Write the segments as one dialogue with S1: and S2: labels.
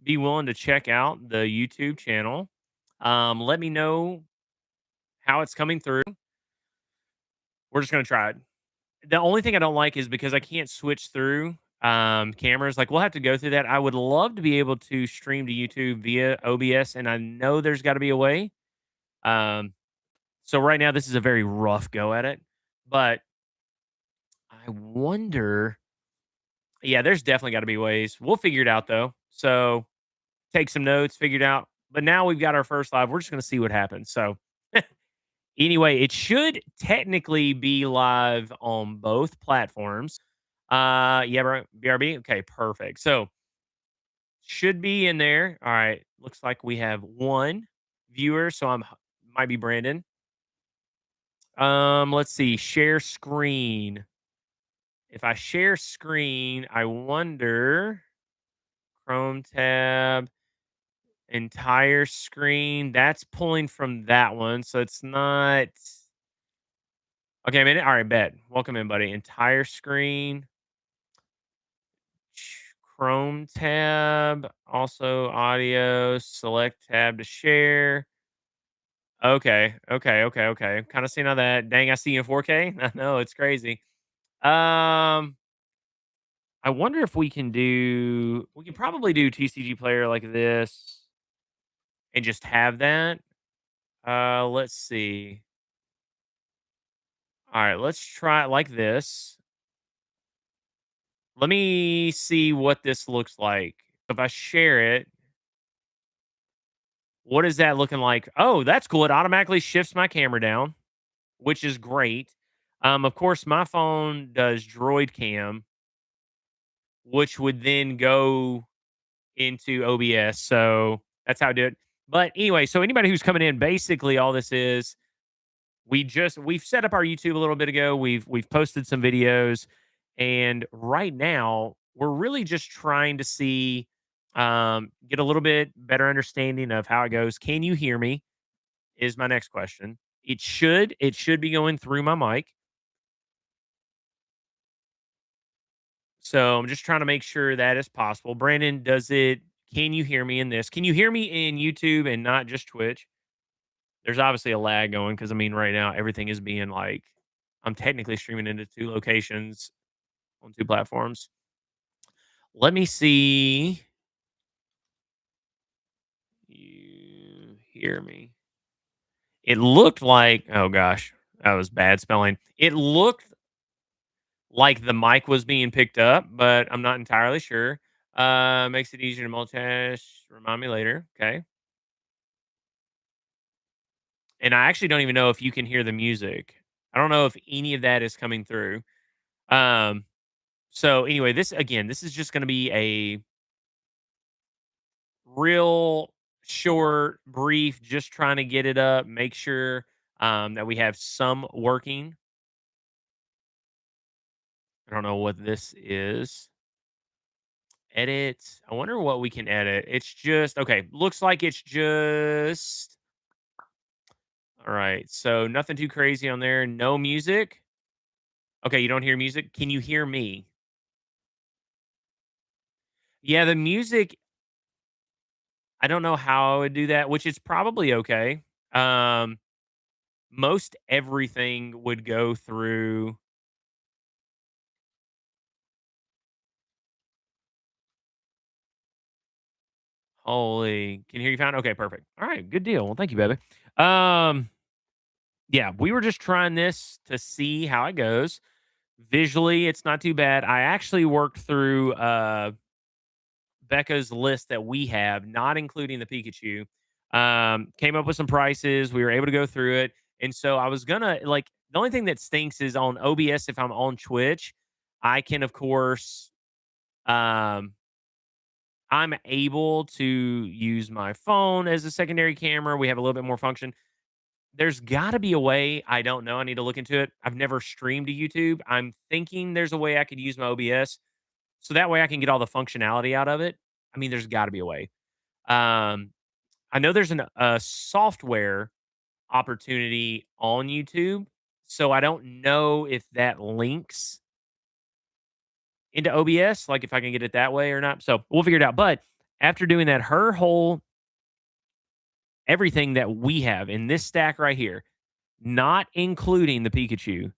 S1: be willing to check out the YouTube channel. Let me know how it's coming through. We're just gonna try it. The only thing I don't like is because I can't switch through cameras. Like we'll have to go through that. I would love to be able to stream to YouTube via OBS, and I know there's got to be a way. Um, so right now this is a very rough go at it, but I wonder. Yeah, there's definitely got to be ways. We'll figure it out though. So take some notes, figure it out. But now we've got our first live. We're just gonna see what happens. So anyway, it should technically be live on both platforms. Yeah, BRB. Okay, perfect. So should be in there. All right. Looks like we have one viewer. So might be Brandon. Let's see. Share screen. If I share screen, I wonder Chrome tab, entire screen. That's pulling from that one. So it's not okay, man. All right, bet. Welcome in, buddy. Entire screen. Chrome tab, also audio, select tab to share. Okay. Kind of seeing how that. Dang, I see you in 4K. I know it's crazy. Um, I wonder if we can do. We can probably do TCG player like this and just have that. Let's see. All right, let's try it like this. Let me see what this looks like. If I share it, what is that looking like? Oh, that's cool. It automatically shifts my camera down, which is great. Of course, my phone does Droid Cam, which would then go into OBS. So that's how I do it. But anyway, so anybody who's coming in, basically all this is we've set up our YouTube a little bit ago. We've posted some videos, and right now we're really just trying to see get a little bit better understanding of how it goes. Can you hear me? Is my next question. It should be going through my mic. So I'm just trying to make sure that is possible. Brandon, can you hear me in this? Can you hear me in YouTube and not just Twitch? There's obviously a lag going because I mean, right now everything is being like I'm technically streaming into two locations on two platforms. Let me see. You hear me? It looked like, oh gosh, that was bad spelling. It looked like the mic was being picked up, but I'm not entirely sure. Makes it easier to multitask. Remind me later. Okay. And I actually don't even know if you can hear the music. I don't know if any of that is coming through. Um, so anyway, this is just going to be a real short, brief, just trying to get it up, make sure that we have some working. I don't know what this is. Edit. I wonder what we can edit. It's just okay. Looks like it's just all right. So nothing too crazy on there. No music. Okay, you don't hear music. Can you hear me? Yeah, the music. I don't know how I would do that, which is probably okay. Um, most everything would go through. Holy, can you hear you fine? Okay, perfect. All right, good deal. Well, thank you, baby. Um, yeah, we were just trying this to see how it goes. Visually, it's not too bad. I actually worked through Becca's list that we have, not including the Pikachu. Came up with some prices. We were able to go through it. And so I was gonna like the only thing that stinks is on OBS if I'm on Twitch, I can of course um I'm able to use my phone as a secondary camera. We have a little bit more function. There's got to be a way. I don't know. I need to look into it. I've never streamed to YouTube. I'm thinking there's a way I could use my OBS so that way I can get all the functionality out of it. I mean, there's got to be a way. Um, I know there's a software opportunity on YouTube, so I don't know if that links into OBS, like if I can get it that way or not. So we'll figure it out. But After doing that, her whole everything that we have in this stack right here, not including the Pikachu,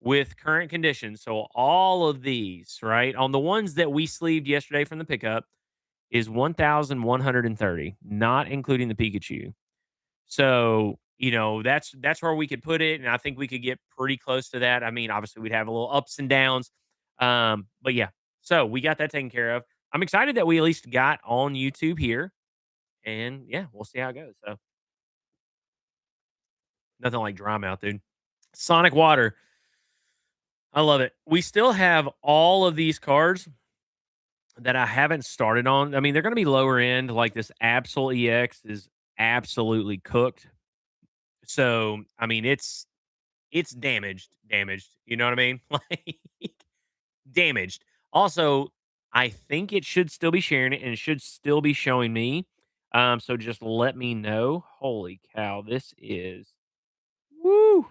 S1: with current conditions. So all of these, right, on the ones that we sleeved yesterday from the pickup is 1,130, not including the Pikachu. So, that's where we could put it, and I think we could get pretty close to that. I mean, obviously, we'd have a little ups and downs, but yeah. So we got that taken care of. I'm excited that we at least got on YouTube here, and yeah, we'll see how it goes. So nothing like dry mouth, dude. Sonic Water, I love it. We still have all of these cards that I haven't started on. I mean, they're going to be lower end. Like this Absol EX is absolutely cooked. So, I mean, it's damaged. You know what I mean? Like damaged. Also, I think it should still be sharing it and it should still be showing me. So just let me know. Holy cow, this is woo,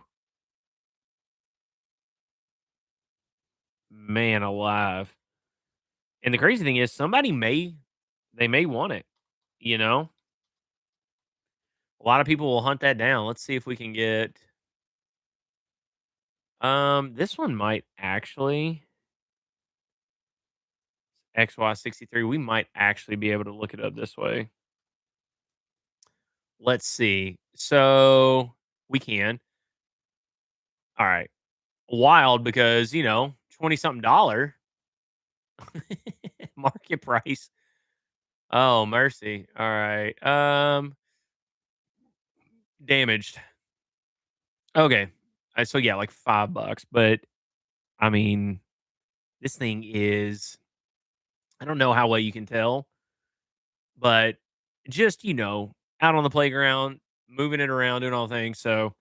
S1: man alive. And the crazy thing is they may want it, you know? A lot of people will hunt that down. Let's see if we can get this one might actually XY63. We might actually be able to look it up this way. Let's see. So we can. All right. Wild because, 20 something dollar market price. Oh, mercy. All right. Damaged. Okay. So yeah, like $5, but I mean, this thing is I don't know how well you can tell, but just, out on the playground, moving it around, doing all things. So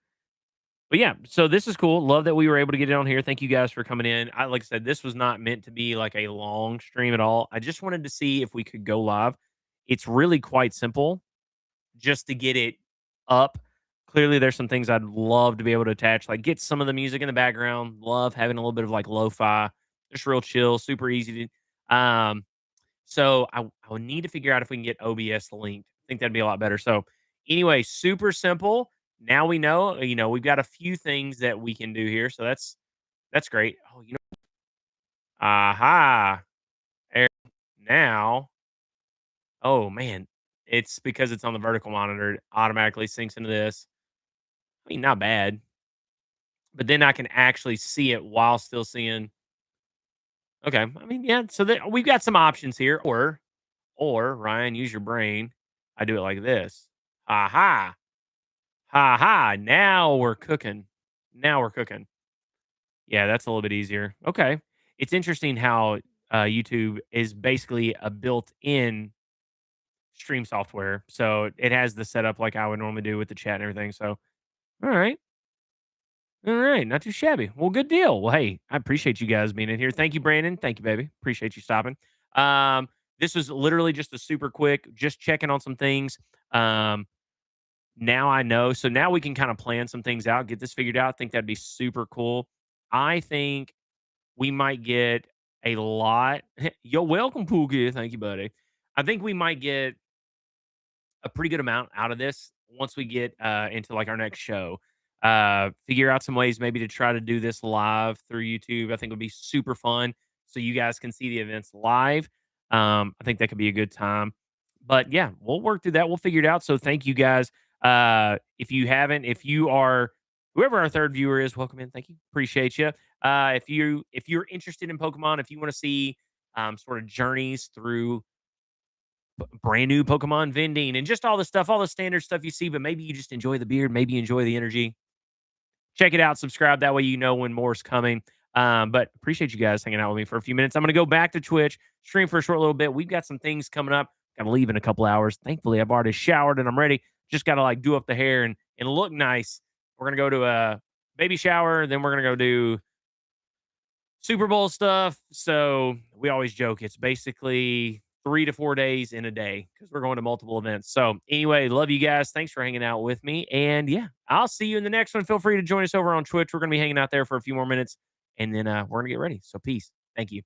S1: but yeah, so this is cool. Love that we were able to get it on here. Thank you guys for coming in. Like I said, this was not meant to be like a long stream at all. I just wanted to see if we could go live. It's really quite simple just to get it up. Clearly, there's some things I'd love to be able to attach, like get some of the music in the background. Love having a little bit of like lo-fi, just real chill, super easy to. So I would need to figure out if we can get OBS linked. I think that'd be a lot better. So anyway, super simple. Now we know, we've got a few things that we can do here. So that's great. Oh, aha. There now. Oh man. It's because it's on the vertical monitor, it automatically syncs into this. I mean, not bad. But then I can actually see it while still seeing. Okay. I mean, yeah. So we've got some options here. Or Ryan, use your brain. I do it like this. Aha. Ha ha. Now we're cooking. Now we're cooking. Yeah, that's a little bit easier. Okay. It's interesting how YouTube is basically a built-in stream software. So it has the setup like I would normally do with the chat and everything. So all right. All right. Not too shabby. Well, good deal. Well, hey, I appreciate you guys being in here. Thank you, Brandon. Thank you, baby. Appreciate you stopping. Um, this was literally just a super quick, just checking on some things. Um, Now I know. So now we can kind of plan some things out, get this figured out. I think that'd be super cool. I think we might get a lot. Yo, welcome, Pookie. Thank you, buddy. I think we might get a pretty good amount out of this once we get into like our next show. Figure out some ways maybe to try to do this live through YouTube. I think would be super fun. So you guys can see the events live. I think that could be a good time. But yeah, we'll work through that. We'll figure it out. So thank you guys. If you are whoever our third viewer is, welcome in. Thank you. Appreciate you. If you're interested in Pokemon, if you want to see sort of journeys through brand new Pokemon vending and just all the stuff, all the standard stuff you see, but maybe you just enjoy the beard, maybe you enjoy the energy. Check it out, subscribe. That way you know when more's coming. But appreciate you guys hanging out with me for a few minutes. I'm going to go back to Twitch, stream for a short little bit. We've got some things coming up. Got to leave in a couple hours. Thankfully, I've already showered and I'm ready. Just got to like do up the hair and look nice. We're going to go to a baby shower. Then we're going to go do Super Bowl stuff. So we always joke it's basically 3 to 4 days in a day because we're going to multiple events. So anyway, love you guys. Thanks for hanging out with me. And yeah, I'll see you in the next one. Feel free to join us over on Twitch. We're going to be hanging out there for a few more minutes and then we're going to get ready. So peace. Thank you.